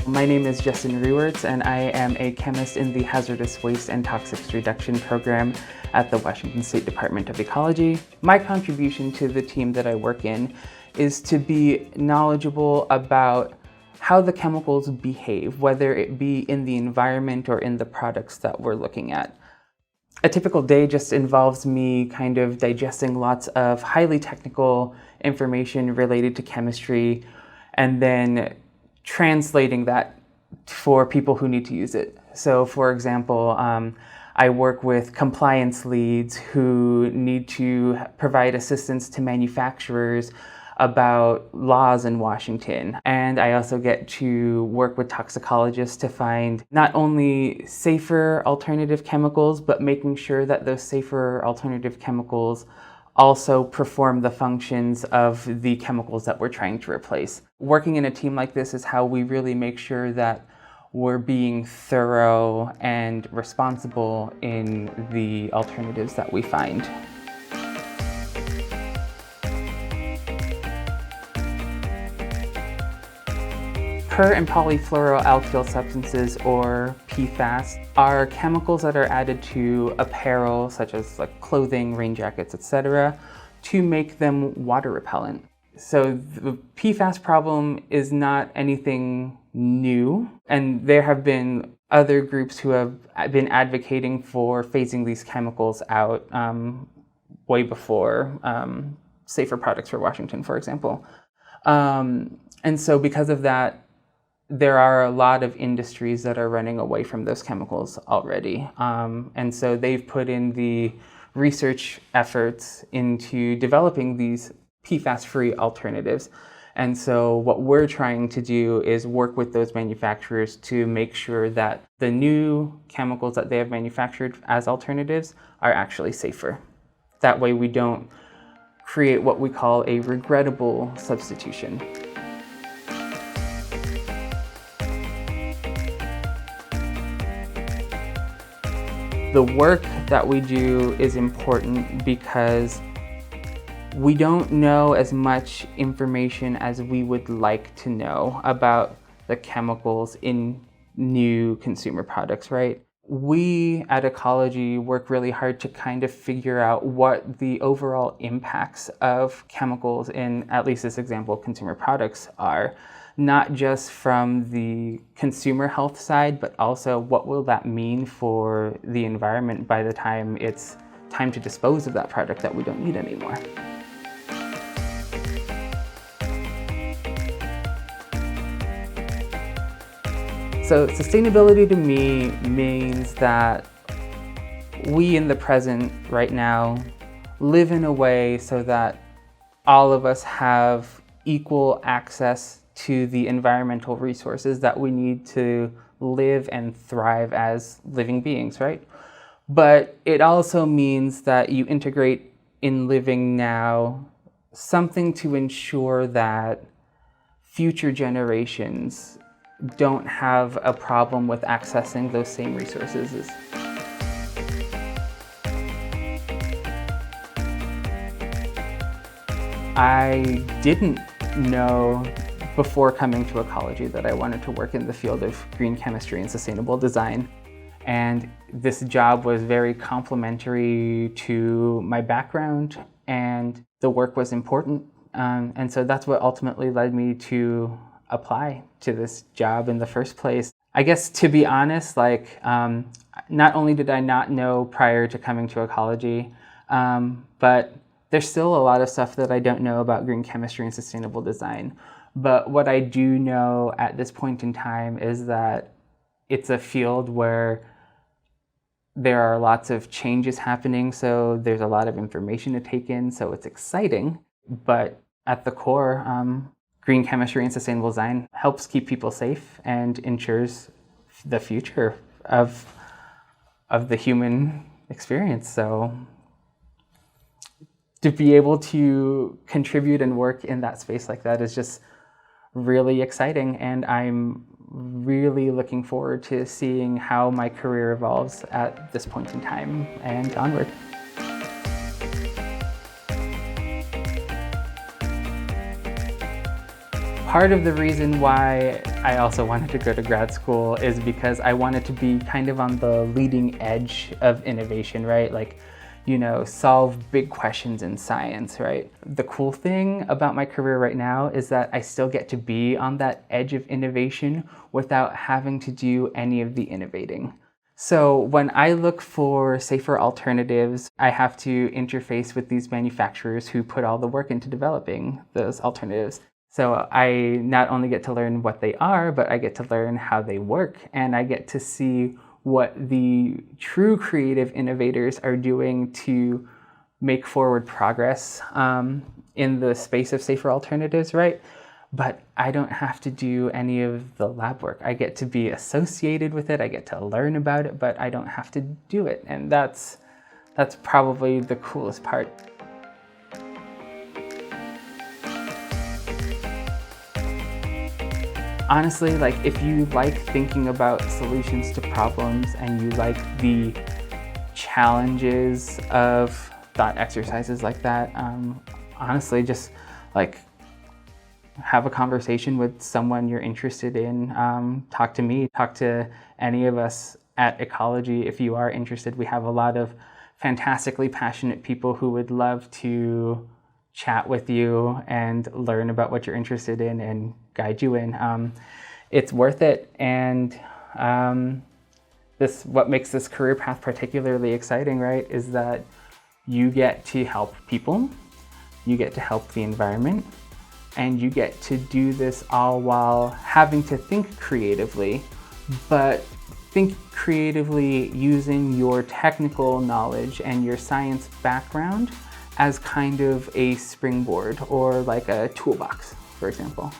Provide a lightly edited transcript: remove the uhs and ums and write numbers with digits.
My name is Justin Rewerts, and I am a chemist in the Hazardous Waste and Toxics Reduction program at the Washington State Department of Ecology. My contribution to the team that I work in is to be knowledgeable about how the chemicals behave, whether it be in the environment or in the products that we're looking at. A typical day just involves me kind of digesting lots of highly technical information related to chemistry and then translating that for people who need to use it. So for example, I work with compliance leads who need to provide assistance to manufacturers about laws in Washington. And I also get to work with toxicologists to find not only safer alternative chemicals, but making sure that those safer alternative chemicals also perform the functions of the chemicals that we're trying to replace. Working in a team like this is how we really make sure that we're being thorough and responsible in the alternatives that we find. Per and polyfluoroalkyl substances, or PFAS, are chemicals that are added to apparel, such as like clothing, rain jackets, etc., to make them water repellent. So the PFAS problem is not anything new, and there have been other groups who have been advocating for phasing these chemicals out way before safer products for Washington, for example. And so because of that, there are a lot of industries that are running away from those chemicals already. And so they've put in the research efforts into developing these PFAS-free alternatives. And so what we're trying to do is work with those manufacturers to make sure that the new chemicals that they have manufactured as alternatives are actually safer. That way we don't create what we call a regrettable substitution. The work that we do is important because we don't know as much information as we would like to know about the chemicals in new consumer products, right? We at Ecology work really hard to kind of figure out what the overall impacts of chemicals in, at least this example, consumer products are. Not just from the consumer health side, but also what will that mean for the environment by the time it's time to dispose of that product that we don't need anymore. So sustainability to me means that we in the present right now live in a way so that all of us have equal access to the environmental resources that we need to live and thrive as living beings, right? But it also means that you integrate in living now something to ensure that future generations don't have a problem with accessing those same resources. I didn't know before coming to Ecology that I wanted to work in the field of green chemistry and sustainable design. And this job was very complementary to my background, and the work was important. And so that's what ultimately led me to apply to this job in the first place. I guess, to be honest, not only did I not know prior to coming to Ecology, but there's still a lot of stuff that I don't know about green chemistry and sustainable design. But what I do know at this point in time is that it's a field where there are lots of changes happening, so there's a lot of information to take in, so it's exciting. But at the core, green chemistry and sustainable design helps keep people safe and ensures the future of the human experience. So to be able to contribute and work in that space like that is just really exciting, and I'm really looking forward to seeing how my career evolves at this point in time and onward. Part of the reason why I also wanted to go to grad school is because I wanted to be kind of on the leading edge of innovation, right? Like, you know, solve big questions in science, right? The cool thing about my career right now is that I still get to be on that edge of innovation without having to do any of the innovating. So when I look for safer alternatives, I have to interface with these manufacturers who put all the work into developing those alternatives. So I not only get to learn what they are, but I get to learn how they work, and I get to see what the true creative innovators are doing to make forward progress in the space of safer alternatives, right? But I don't have to do any of the lab work. I get to be associated with it, I get to learn about it, but I don't have to do it. And that's probably the coolest part. Honestly, like, if you like thinking about solutions to problems and you like the challenges of thought exercises like that, honestly, just like have a conversation with someone you're interested in. Talk to me, talk to any of us at Ecology if you are interested. We have a lot of fantastically passionate people who would love to chat with you and learn about what you're interested in and guide you in. It's worth it, and what makes this career path particularly exciting, right, is that you get to help people, you get to help the environment, and you get to do this all while having to think creatively, but think creatively using your technical knowledge and your science background as kind of a springboard or like a toolbox, for example.